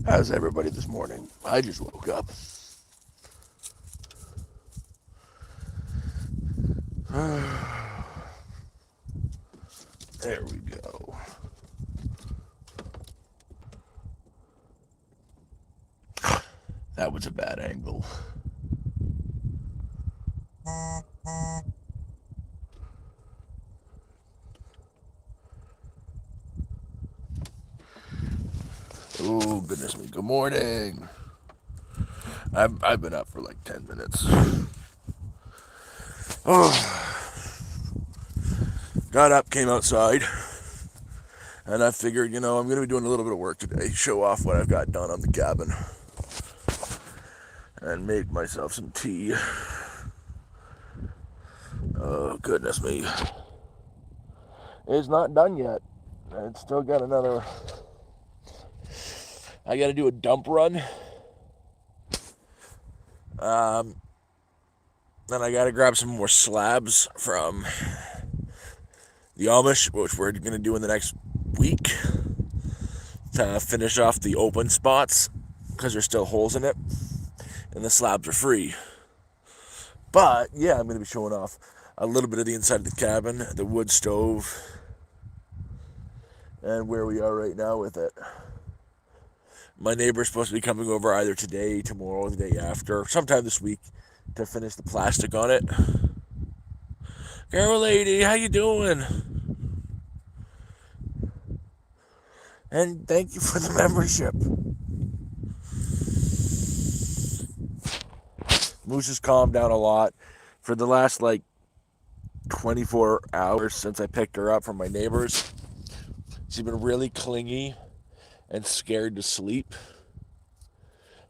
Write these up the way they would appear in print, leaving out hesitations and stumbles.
How's everybody this morning? I just woke up. There we go. That was a bad angle. Oh, goodness me. Good morning. I've been up for like 10 minutes. Oh, got up, came outside, and I figured, I'm going to be doing a little bit of work today. Show off what I've got done on the cabin. And make myself some tea. Oh, goodness me. It's not done yet. It's still got another. I got to do a dump run. Then I got to grab some more slabs from the Amish, which we're going to do in the next week to finish off the open spots because there's still holes in it, and the slabs are free. But yeah, I'm going to be showing off a little bit of the inside of the cabin, the wood stove, and where we are right now with it. My neighbor's supposed to be coming over either today, tomorrow, or the day after, sometime this week, to finish the plastic on it. Carol lady, how you doing? And thank you for the membership. Moose has calmed down a lot. For the last 24 hours since I picked her up from my neighbors, she's been really clingy and scared to sleep.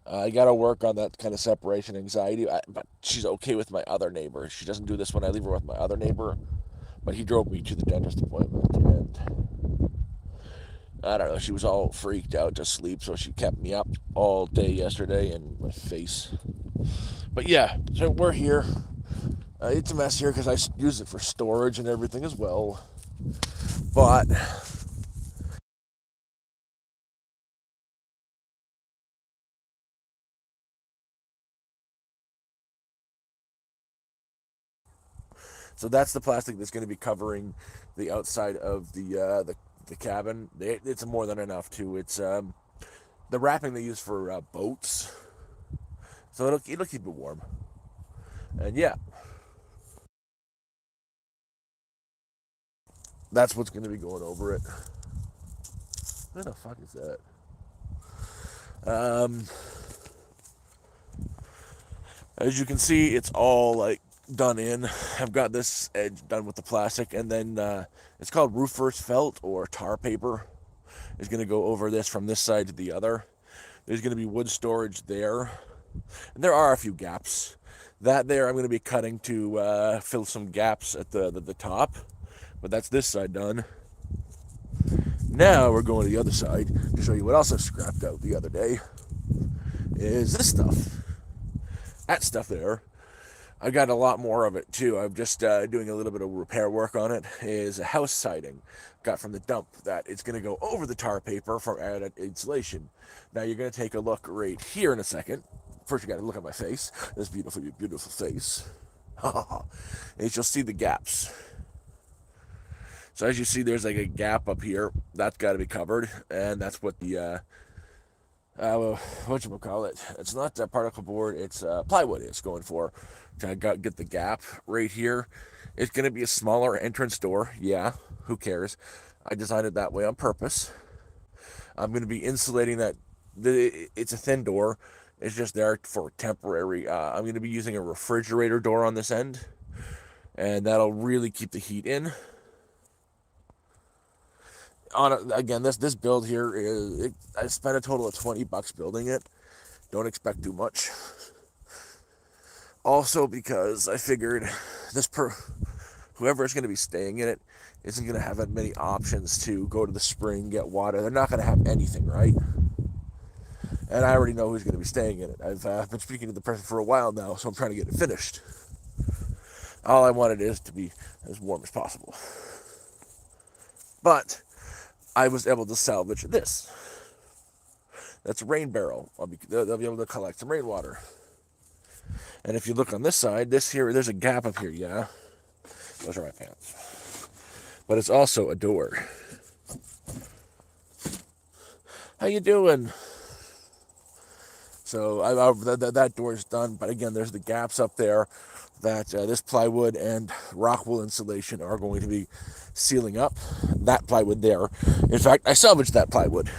I got to work on that kind of separation anxiety, but she's okay with my other neighbor. She doesn't do this when I leave her with my other neighbor, but he drove me to the dentist appointment, and I don't know, she was all freaked out to sleep, so she kept me up all day yesterday, and my face. But yeah, so we're here. It's a mess here because I use it for storage and everything as well. But so that's the plastic that's going to be covering the outside of the cabin. It's more than enough too. It's the wrapping they use for boats, so it'll keep it warm. And yeah, that's what's going to be going over it. What the fuck is that? Um, as you can see, it's all done in. I've got this edge done with the plastic, and then it's called roofer's felt or tar paper. Is going to go over this from this side to the other. There's going to be wood storage there. And there are a few gaps. That there I'm going to be cutting to fill some gaps at the top. But that's this side done. Now we're going to the other side to show you what else I scrapped out the other day. Is this stuff. That stuff there. I got a lot more of it too. I'm just doing a little bit of repair work on it. Is a house siding got from the dump that it's going to go over the tar paper for added insulation. Now you're going to take a look right here in a second. First, you got to look at my face. This beautiful, beautiful face. And you'll see the gaps. So as you see, there's like a gap up here. That's got to be covered, and that's what the whatchamacallit. It's not a particle board, it's plywood it's going for. To get the gap right here. It's going to be a smaller entrance door. Yeah, who cares? I designed it that way on purpose. I'm going to be insulating that. It's a thin door. It's just there for temporary. I'm going to be using a refrigerator door on this end, and that'll really keep the heat in. Again, this build here I spent a total of $20 building it. Don't expect too much. Also, because I figured whoever is going to be staying in it isn't going to have that many options to go to the spring, get water. They're not going to have anything, right? And I already know who's going to be staying in it. I've been speaking to the person for a while now, so I'm trying to get it finished. All I wanted is to be as warm as possible. But I was able to salvage this. That's a rain barrel. They'll be able to collect some rainwater. And if you look on this side, there's a gap up here, yeah? Those are my pants. But it's also a door. How you doing? So that door's done, but again, there's the gaps up there that this plywood and rock wool insulation are going to be sealing up. That plywood there. In fact, I salvaged that plywood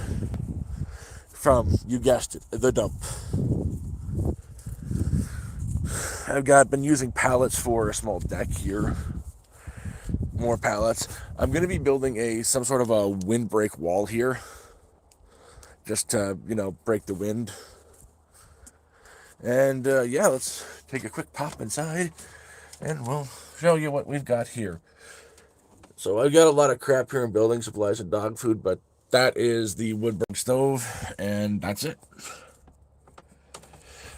from, you guessed it, the dump. I've been using pallets for a small deck here. More pallets. I'm going to be building some sort of a windbreak wall here, just to, break the wind. And yeah, let's take a quick pop inside and we'll show you what we've got here. So I've got a lot of crap here in building supplies and dog food, but that is the wood burning stove, and that's it.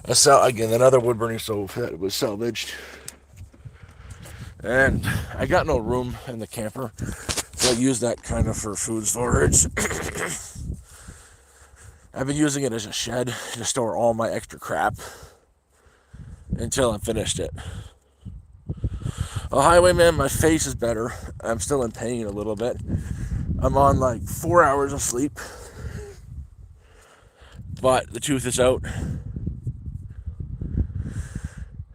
Again, another wood burning stove that was salvaged. And I got no room in the camper, so I use that kind of for food storage. I've been using it as a shed to store all my extra crap until I'm finished it. Oh, Highwayman, my face is better. I'm still in pain a little bit. I'm on like 4 hours of sleep, but the tooth is out,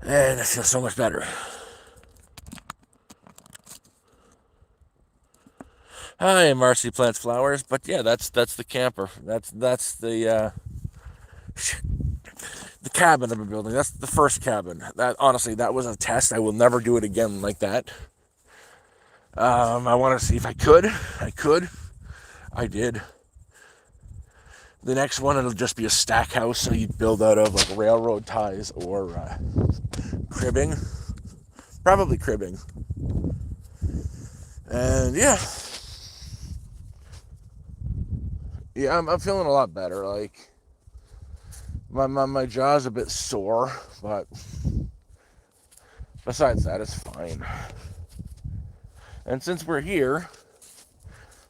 and I feel so much better. Hi, Marcy plants flowers, but yeah, that's the camper. That's the cabin I've been building. That's the first cabin. That honestly, that was a test. I will never do it again like that. I want to see if I could. I could. I did. The next one, it'll just be a stack house, so you'd build out of like railroad ties or cribbing. Probably cribbing. And yeah. Yeah, I'm feeling a lot better. Like, my jaw's a bit sore, but besides that, it's fine. And since we're here,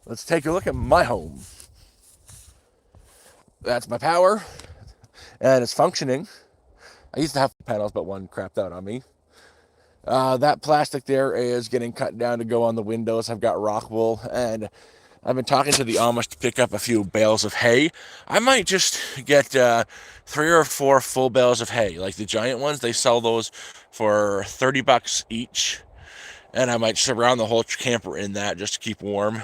let's take a look at my home. That's my power, and it's functioning. I used to have panels, but one crapped out on me. That plastic there is getting cut down to go on the windows. I've got rock wool, and I've been talking to the Amish to pick up a few bales of hay. I might just get 3 or 4 full bales of hay, like the giant ones. They sell those for $30 each, and I might surround the whole camper in that just to keep warm.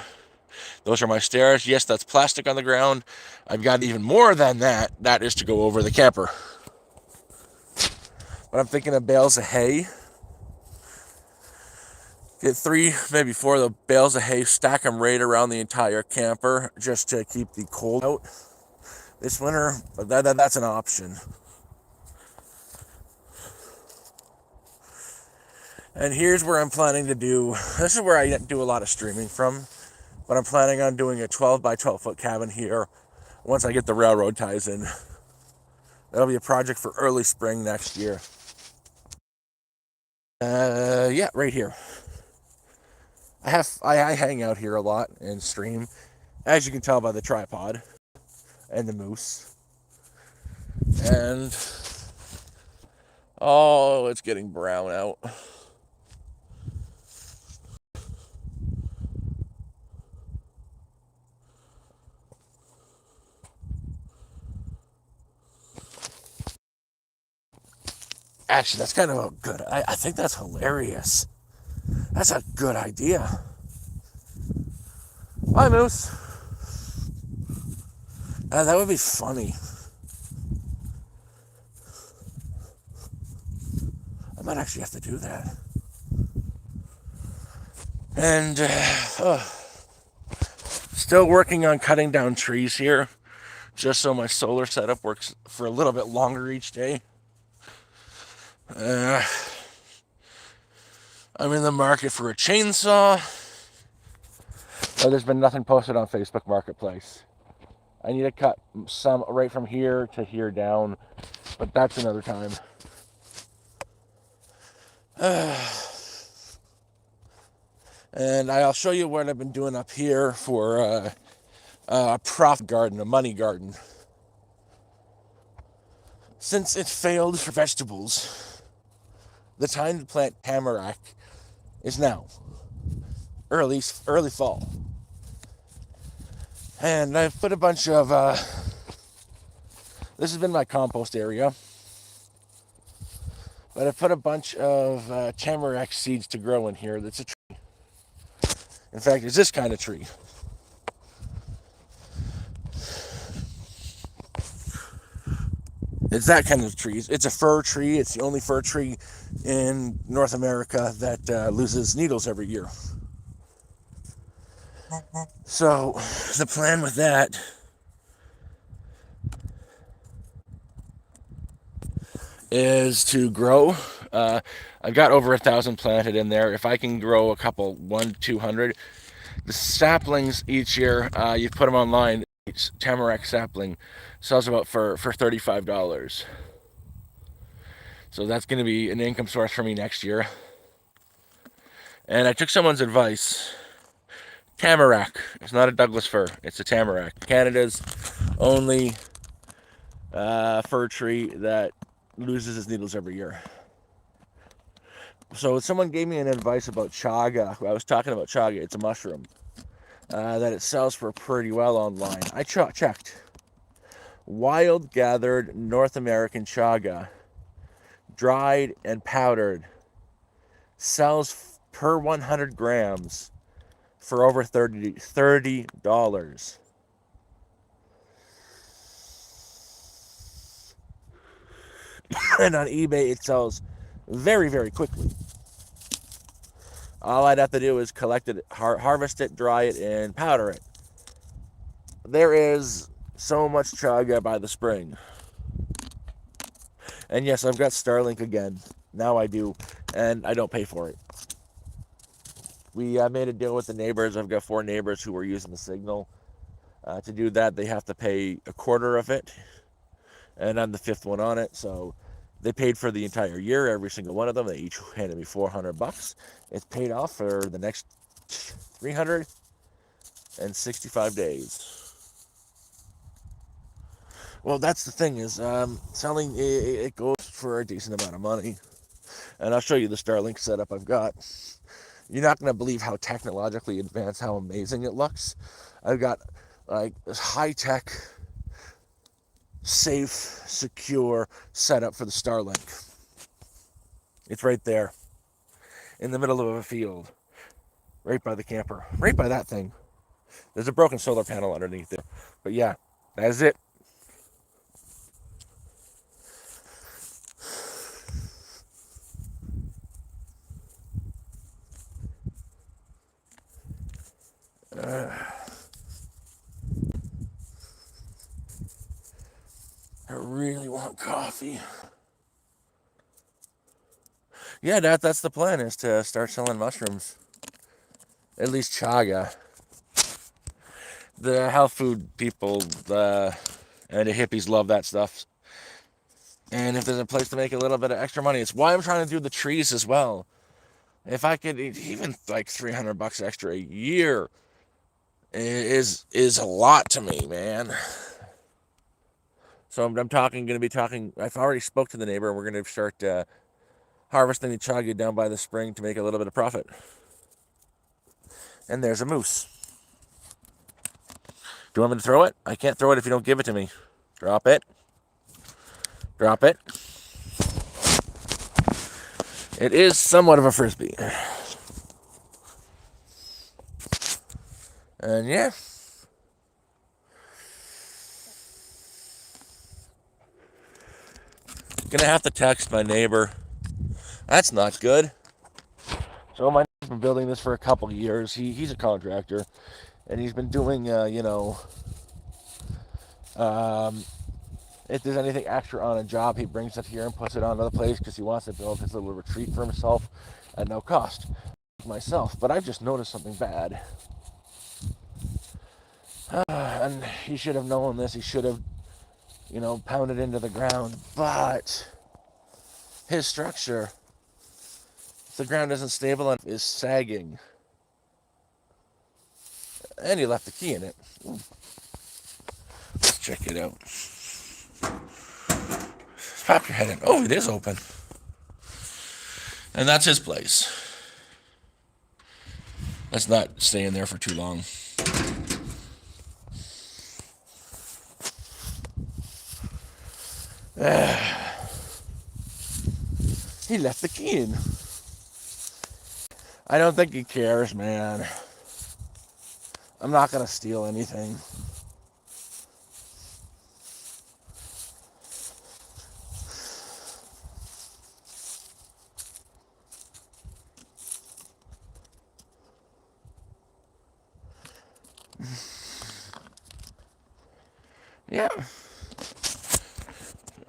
Those are my stairs. Yes, that's plastic on the ground. I've got even more than that. That is to go over the camper. But I'm thinking of bales of hay. Get 3, maybe 4 of the bales of hay, stack them right around the entire camper just to keep the cold out this winter. But that's an option. And here's where I'm planning to do. This is where I do a lot of streaming from. But I'm planning on doing a 12 by 12 foot cabin here once I get the railroad ties in. That'll be a project for early spring next year. Yeah, right here. I hang out here a lot and stream, as you can tell by the tripod and the moose. And oh, it's getting brown out. Actually, that's kind of a good. I think that's hilarious. That's a good idea. Bye, moose. That would be funny. I might actually have to do that. And still working on cutting down trees here, just so my solar setup works for a little bit longer each day. I'm in the market for a chainsaw. Oh, there's been nothing posted on Facebook Marketplace. I need to cut some right from here to here down, but that's another time. And I'll show you what I've been doing up here for a profit garden, a money garden. Since it failed for vegetables, the time to plant tamarack is now, early fall. And I've put a bunch of, this has been my compost area, but I've put a bunch of tamarack seeds to grow in here. That's a tree. In fact, it's this kind of tree. It's that kind of tree. It's a fir tree. It's the only fir tree in North America that loses needles every year. So the plan with that is to grow. I've got over 1,000 planted in there. If I can grow a couple, 200, the saplings each year, you put them online. Each tamarack sapling sells about for $35. So that's going to be an income source for me next year. And I took someone's advice. Tamarack. It's not a Douglas fir. It's a tamarack. Canada's only fir tree that loses its needles every year. So someone gave me an advice about chaga. I was talking about chaga. It's a mushroom that it sells for pretty well online. I checked. Wild gathered North American chaga, dried and powdered, sells per 100 grams for over $30. And on eBay, it sells very, very quickly. All I'd have to do is collect it, harvest it, dry it, and powder it. There is so much chaga by the spring. And yes, I've got Starlink again. Now I do, and I don't pay for it. We made a deal with the neighbors. I've got 4 neighbors who are using the signal. To do that, they have to pay a quarter of it, and I'm the 5th one on it, so they paid for the entire year, every single one of them. They each handed me $400. It's paid off for the next 365 days. Well, that's the thing is, selling, it goes for a decent amount of money. And I'll show you the Starlink setup I've got. You're not going to believe how technologically advanced, how amazing it looks. I've got like this high-tech, safe, secure setup for the Starlink. It's right there in the middle of a field, right by the camper, right by that thing. There's a broken solar panel underneath there. But yeah, that's it. I really want coffee. Yeah, that's the plan, is to start selling mushrooms. At least chaga. The health food people and the hippies love that stuff. And if there's a place to make a little bit of extra money, it's why I'm trying to do the trees as well. If I could, even like $300 extra a year is a lot to me, man. So I'm going to be talking. I've already spoke to the neighbor. We're going to start harvesting the chaga down by the spring to make a little bit of profit. And there's a moose. Do you want me to throw it? I can't throw it if you don't give it to me. Drop it. Drop it. It is somewhat of a frisbee. And yeah. Gonna have to text my neighbor. That's not good. So my neighbor's been building this for a couple years. He's a contractor, and he's been doing, if there's anything extra on a job, he brings it here and puts it on another place because he wants to build his little retreat for himself at no cost. Myself, but I've just noticed something bad. And he should have known this. He should have, pounded into the ground. But his structure, if the ground isn't stable enough, is sagging. And he left the key in it. Let's check it out. Pop your head in. Oh, it is open. And that's his place. Let's not stay in there for too long. He left the key in. I don't think he cares, man. I'm not going to steal anything. Yeah.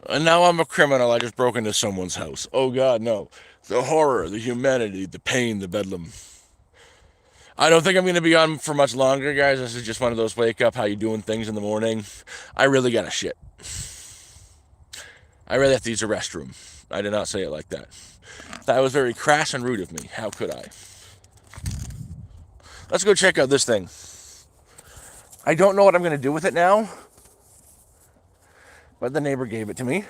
And now I'm a criminal. I just broke into someone's house. Oh, God, no. The horror, the humanity, the pain, the bedlam. I don't think I'm going to be on for much longer, guys. This is just one of those wake up, how you doing things in the morning. I really got to shit. I really have to use a restroom. I did not say it like that. That was very crass and rude of me. How could I? Let's go check out this thing. I don't know what I'm going to do with it now, but the neighbor gave it to me.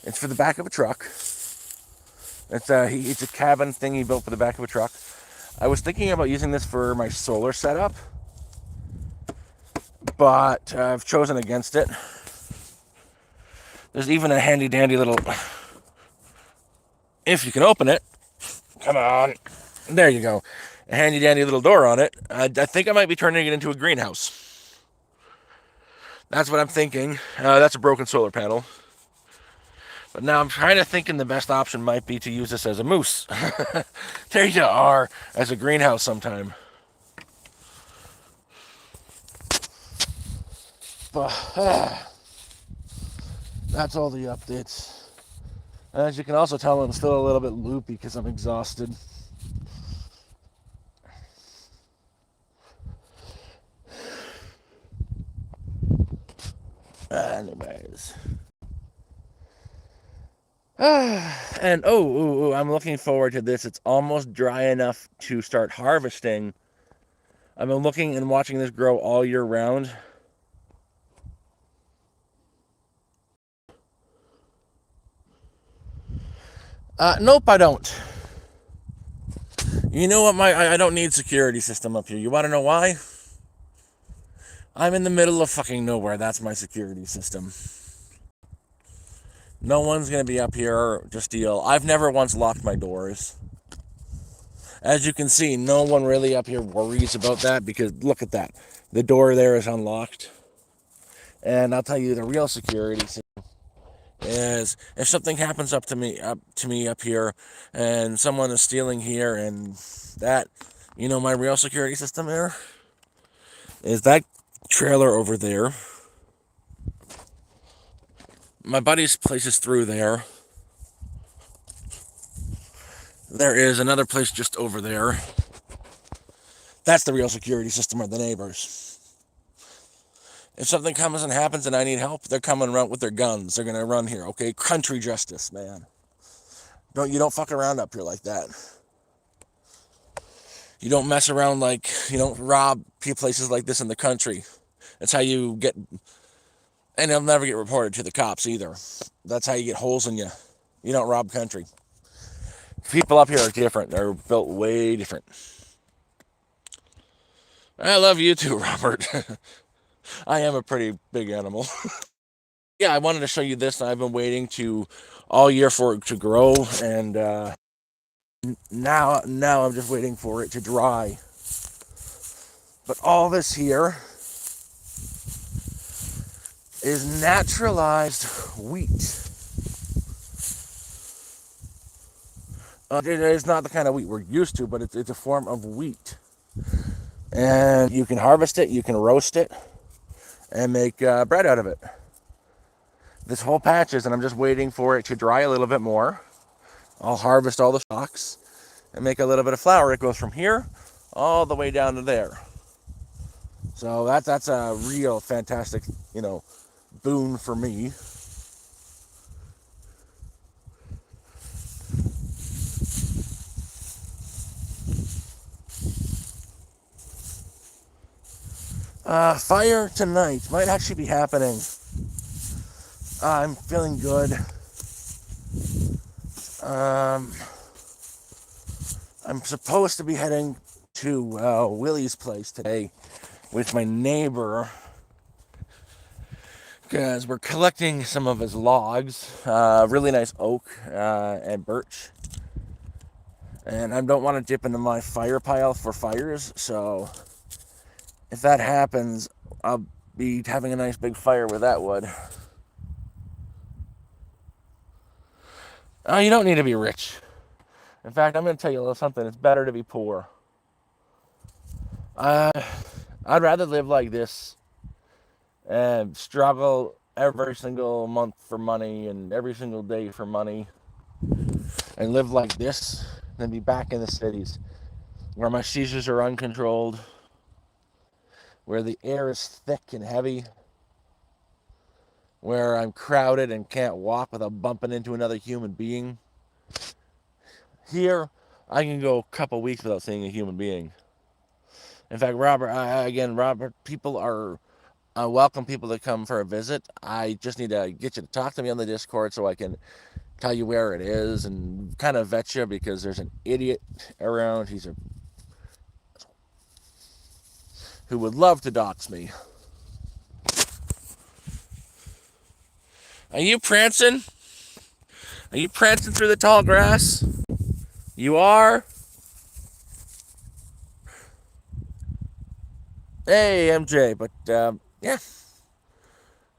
It's for the back of a truck. It's a cabin thing he built for the back of a truck. I was thinking about using this for my solar setup, but I've chosen against it. There's even a handy dandy little, if you can open it, come on, there you go, a handy dandy little door on it. I think I might be turning it into a greenhouse. That's what I'm thinking. That's a broken solar panel. But now I'm kind of thinking the best option might be to use this as a moose. There you are, as a greenhouse sometime. But that's all the updates. As you can also tell, I'm still a little bit loopy because I'm exhausted. Anyways. And I'm looking forward to this. It's almost dry enough to start harvesting. I've been looking and watching this grow all year round. Nope, I don't. You know what, I don't need security system up here. You want to know why? I'm in the middle of fucking nowhere. That's my security system. No one's going to be up here to steal. I've never once locked my doors. As you can see, no one really up here worries about that because look at that. The door there is unlocked. And I'll tell you, the real security is if something happens up to me up here and someone is stealing here and that, you know, my real security system there is that trailer over there. My buddy's place is through there. There is another place just over there. That's the real security system, of the neighbors. If something comes and happens and I need help, they're coming around with their guns. They're going to run here, okay? Country justice, man. You don't fuck around up here like that. You don't mess around like, you don't rob places like this in the country. That's how you get, and they'll never get reported to the cops either. That's how you get holes in you. You don't rob country. People up here are different. They're built way different. I love you too, Robert. I am a pretty big animal. Yeah, I wanted to show you this. I've been waiting all year for it to grow, and now I'm just waiting for it to dry. But all this here is naturalized wheat. It is not the kind of wheat we're used to, but it's a form of wheat. And you can harvest it, you can roast it, and make bread out of it. This whole patch is, and I'm just waiting for it to dry a little bit more. I'll harvest all the stalks and make a little bit of flour. It goes from here all the way down to there. So that's a real fantastic, boon for me. Fire tonight might actually be happening. I'm feeling good. Um, I'm supposed to be heading to Willie's place today with my neighbor because we're collecting some of his logs, really nice oak and birch. And I don't want to dip into my fire pile for fires, so if that happens, I'll be having a nice big fire with that wood. You don't need to be rich. In fact, I'm going to tell you a little something. It's better to be poor. I'd rather live like this and struggle every single month for money and every single day for money and live like this than be back in the cities where my seizures are uncontrolled, where the air is thick and heavy, where I'm crowded and can't walk without bumping into another human being. Here, I can go a couple weeks without seeing a human being. In fact, Robert, people are welcome people to come for a visit. I just need to get you to talk to me on the Discord so I can tell you where it is and kind of vet you because there's an idiot around. Who would love to dox me. Are you prancing? Are you prancing through the tall grass? You are? Hey, MJ. But, yeah.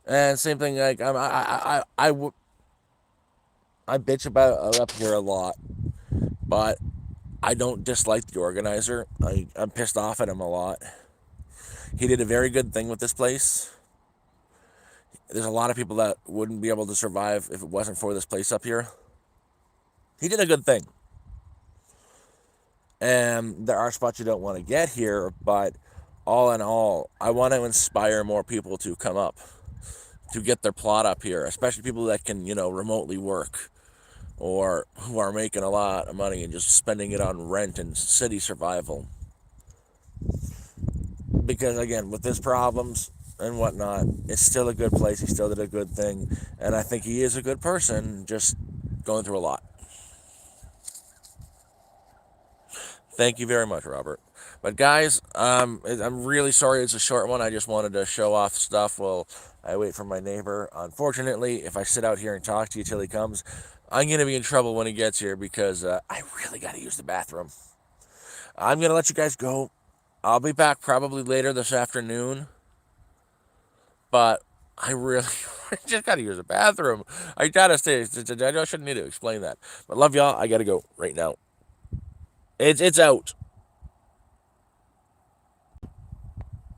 And same thing, like, I bitch about up here a lot, but I don't dislike the organizer. I'm pissed off at him a lot. He did a very good thing with this place. There's a lot of people that wouldn't be able to survive if it wasn't for this place up here. He did a good thing. And there are spots you don't want to get here, but all in all, I want to inspire more people to come up, to get their plot up here, especially people that can, remotely work or who are making a lot of money and just spending it on rent and city survival. Because again, with his problems and whatnot, it's still a good place. He still did a good thing, and I think he is a good person, just going through a lot. Thank you very much, Robert. But guys, I'm really sorry it's a short one. I just wanted to show off stuff while I wait for my neighbor. Unfortunately, if I sit out here and talk to you till he comes, I'm going to be in trouble when he gets here because I really got to use the bathroom. I'm going to let you guys go. I'll be back probably later this afternoon. But I really just got to use the bathroom. I got to stay. I shouldn't need to explain that. But love y'all. I got to go right now. It's out.